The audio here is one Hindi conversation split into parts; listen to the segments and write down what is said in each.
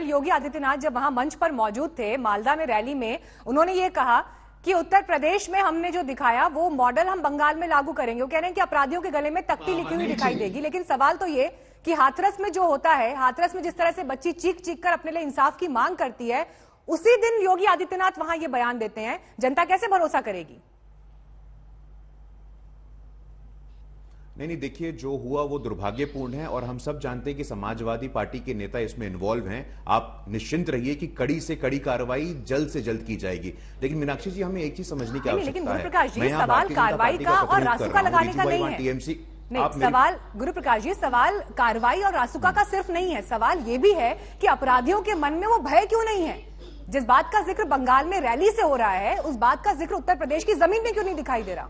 कल योगी आदित्यनाथ जब वहां मंच पर मौजूद थे मालदा में रैली में, उन्होंने ये कहा कि उत्तर प्रदेश में हमने जो दिखाया वो मॉडल हम बंगाल में लागू करेंगे। वो कह रहे हैं कि अपराधियों के गले में तख्ती लिखी हुई दिखाई देगी। लेकिन सवाल तो ये कि हाथरस में जो होता है, हाथरस में जिस तरह से बच्ची चीख चीख कर अपने लिए इंसाफ की मांग करती है, उसी दिन योगी आदित्यनाथ वहां ये बयान देते हैं, जनता कैसे भरोसा करेगी? नहीं, देखिए, जो हुआ वो दुर्भाग्यपूर्ण है और हम सब जानते हैं कि समाजवादी पार्टी के नेता इसमें इन्वॉल्व हैं। आप निश्चिंत रहिए कि कड़ी से कड़ी कार्रवाई जल्द से जल्द की जाएगी। लेकिन मीनाक्षी जी, हमें एक चीज समझने की आवश्यकता है। लेकिन गुरुप्रकाश जी, सवाल कार्रवाई का और रासुका लगाने का नहीं है। नहीं, सवाल गुरुप्रकाश जी, सवाल कार्रवाई और रासुका का सिर्फ नहीं है। सवाल ये भी है कि अपराधियों के मन में वो भय क्यों नहीं है? जिस बात का जिक्र बंगाल में रैली से हो रहा है, उस बात का जिक्र उत्तर प्रदेश की जमीन में क्यों नहीं दिखाई दे रहा?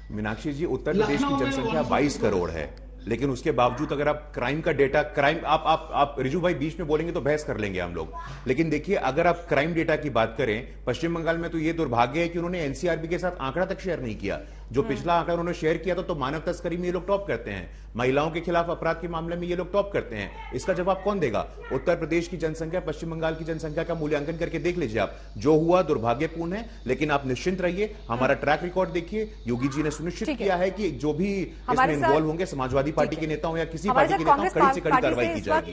मीनाक्षी जी, उत्तर प्रदेश की जनसंख्या 22 करोड़ है, लेकिन उसके बावजूद अगर आप क्राइम का डेटा, आप रिजू भाई बीच में बोलेंगे तो बहस कर लेंगे हम लोग। लेकिन देखिए, अगर आप क्राइम डेटा की बात करें, पश्चिम बंगाल में तो ये दुर्भाग्य है कि उन्होंने एनसीआरबी के साथ आंकड़ा तक शेयर नहीं किया। जो पिछला आंकड़ा उन्होंने शेयर किया था तो मानव तस्करी में ये लोग टॉप करते हैं, महिलाओं के खिलाफ अपराध के मामले में ये लोग टॉप करते हैं। इसका जवाब कौन देगा? उत्तर प्रदेश की जनसंख्या पश्चिम बंगाल की जनसंख्या का मूल्यांकन करके देख लीजिए आप। जो हुआ दुर्भाग्यपूर्ण है, लेकिन आप निश्चिंत रहिए, हमारा ट्रैक रिकॉर्ड देखिए। योगी जी ने सुनिश्चित किया है कि जो भी इसमें इन्वॉल्व होंगे, समाजवादी पार्टी के नेताओं या किसी पार्टी के नेताओं, कड़ी से कड़ी कार्रवाई की जाएगी।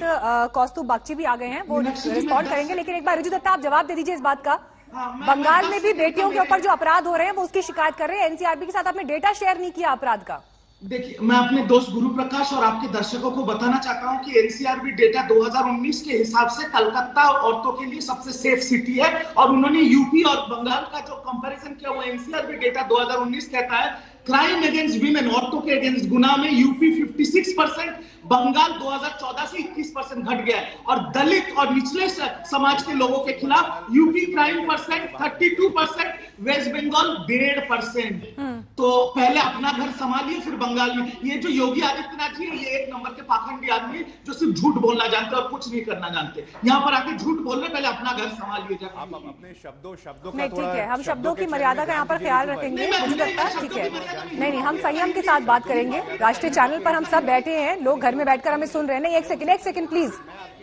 कौस्तुभ बागची भी आ गए हैं, वो रिस्पॉन्ड करेंगे। लेकिन एक बार रिजू दत्ता, आप जवाब दे दीजिए इस बात का। बंगाल में भी बेटियों के ऊपर जो अपराध हो रहे हैं वो उसकी शिकायत कर रहे हैं। एनसीआरबी के साथ आपने डेटा शेयर नहीं किया अपराध का। देखिए, मैं अपने दोस्त गुरु प्रकाश और आपके दर्शकों को बताना चाहता हूं कि एनसीआरबी डेटा 2019 के हिसाब से कलकत्ता औरतों के लिए सबसे सेफ सिटी है। और उन्होंने यूपी और बंगाल का जो कंपैरिजन किया, वो एनसीआरबी डेटा 2019 कहता है क्राइम अगेंस्ट वीमेन, औरतों के अगेंस्ट गुना में यूपी 56%, बंगाल 2014 से 21% घट गया है। और दलित और निचले समाज के लोगों के खिलाफ UP crime percent 32%, West Bengal 1.5%। तो पहले अपना घर संभालिए, फिर बंगाल में। ये जो योगी आदित्यनाथ जी है, ये एक नंबर के पाखंडी आदमी है जो सिर्फ झूठ बोलना जानते और कुछ नहीं करना जानते। यहाँ पर आके झूठ बोल रहे, पहले अपना घर संभालिए। आप अपने शब्दों नहीं, ठीक है, हम शब्दों की मर्यादा का यहाँ पर ख्याल रखेंगे। ठीक है, नहीं, हम संयम के साथ बात करेंगे। राष्ट्रीय चैनल पर हम सब बैठे हैं, लोग घर में बैठकर हमें सुन रहे हैं। नहीं, एक सेकंड प्लीज,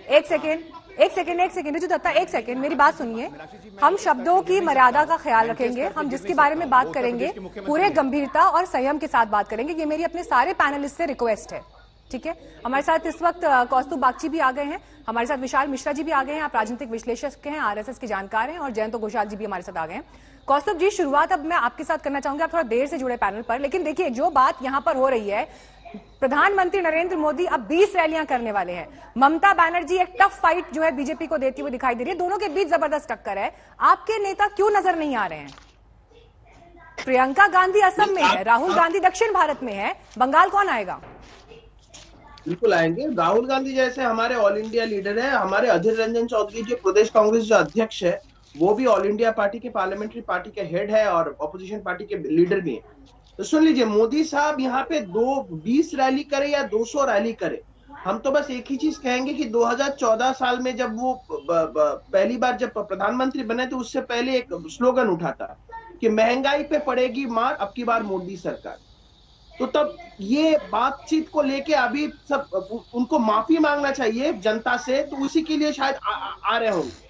एक सेकंड रिजू दत्ता, एक सेकंड, मेरी बात सुनिए। हम शब्दों की मर्यादा का ख्याल रखेंगे। हम जिसके बारे में बात करेंगे पूरे गंभीरता और संयम के साथ बात करेंगे। ये मेरी अपने सारे पैनलिस्ट से रिक्वेस्ट है, ठीक है? हमारे साथ इस वक्त कौस्तुभ बागची भी आ गए हैं, हमारे साथ विशाल मिश्रा जी भी आ गए हैं, आप राजनीतिक विश्लेषक हैं, आरएसएस के जानकार हैं, और जयंत घोषाल जी भी हमारे साथ आ गए हैं। कौस्तुभ जी, शुरुआत अब मैं आपके साथ करना चाहूंगी। आप थोड़ा देर से जुड़े पैनल पर, लेकिन देखिए जो बात यहां पर हो रही है, प्रधानमंत्री नरेंद्र मोदी अब 20 रैलियां करने वाले हैं। ममता बनर्जी एक टफ फाइट जो है बीजेपी को देती हुई दिखाई दे रही है। दोनों के बीच जबरदस्त टक्कर है। आपके नेता क्यों नजर नहीं आ रहे हैं? प्रियंका गांधी असम में है, राहुल गांधी दक्षिण भारत में है, बंगाल कौन आएगा? बिल्कुल आएंगे। राहुल गांधी जैसे हमारे ऑल इंडिया लीडर है, हमारे अधीर रंजन चौधरी जो प्रदेश कांग्रेस जो अध्यक्ष है, वो भी ऑल इंडिया पार्टी के पार्लियामेंट्री पार्टी के हेड है और ऑपोजिशन पार्टी के लीडर भी है। तो सुन लीजिए, मोदी साहब यहाँ पे 20 रैली करे या 200 रैली करे, हम तो बस एक ही चीज कहेंगे कि 2014 साल में जब वो पहली बार जब प्रधानमंत्री बने तो उससे पहले एक स्लोगन उठा था कि महंगाई पे पड़ेगी मार, अब की बार मोदी सरकार। तो तब ये बातचीत को लेके अभी सब उनको माफी मांगना चाहिए जनता से, तो उसी के लिए शायद आ रहे होंगे।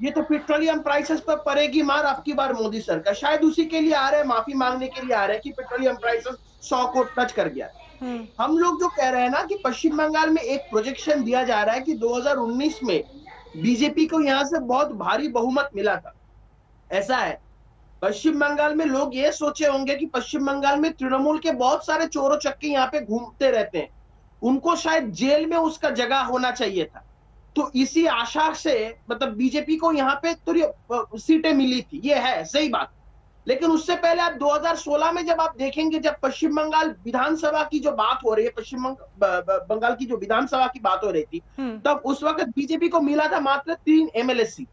ये तो पेट्रोलियम प्राइसेस पर पड़ेगी मार, अब की बार मोदी सरकार, शायद उसी के लिए आ रहे हैं, माफी मांगने के लिए आ रहे हैं कि पेट्रोलियम प्राइसेस 100 को टच कर गया। हम लोग जो कह रहे हैं ना कि पश्चिम बंगाल में एक प्रोजेक्शन दिया जा रहा है कि 2019 में बीजेपी को यहां से बहुत भारी बहुमत मिला था। ऐसा है, पश्चिम बंगाल में लोग ये सोचे होंगे कि पश्चिम बंगाल में तृणमूल के बहुत सारे चोरों चक्के यहाँ पे घूमते रहते हैं, उनको शायद जेल में उसका जगह होना चाहिए था। तो इसी आशा से मतलब बीजेपी को यहाँ पे थोड़ी सीटें मिली थी, ये है सही बात। लेकिन उससे पहले आप 2016 में जब आप देखेंगे, जब पश्चिम बंगाल विधानसभा की जो बात हो रही है, पश्चिम बंगाल की जो विधानसभा की बात हो रही थी, तब उस वक्त बीजेपी को मिला था मात्र 3 एमएलए सीट।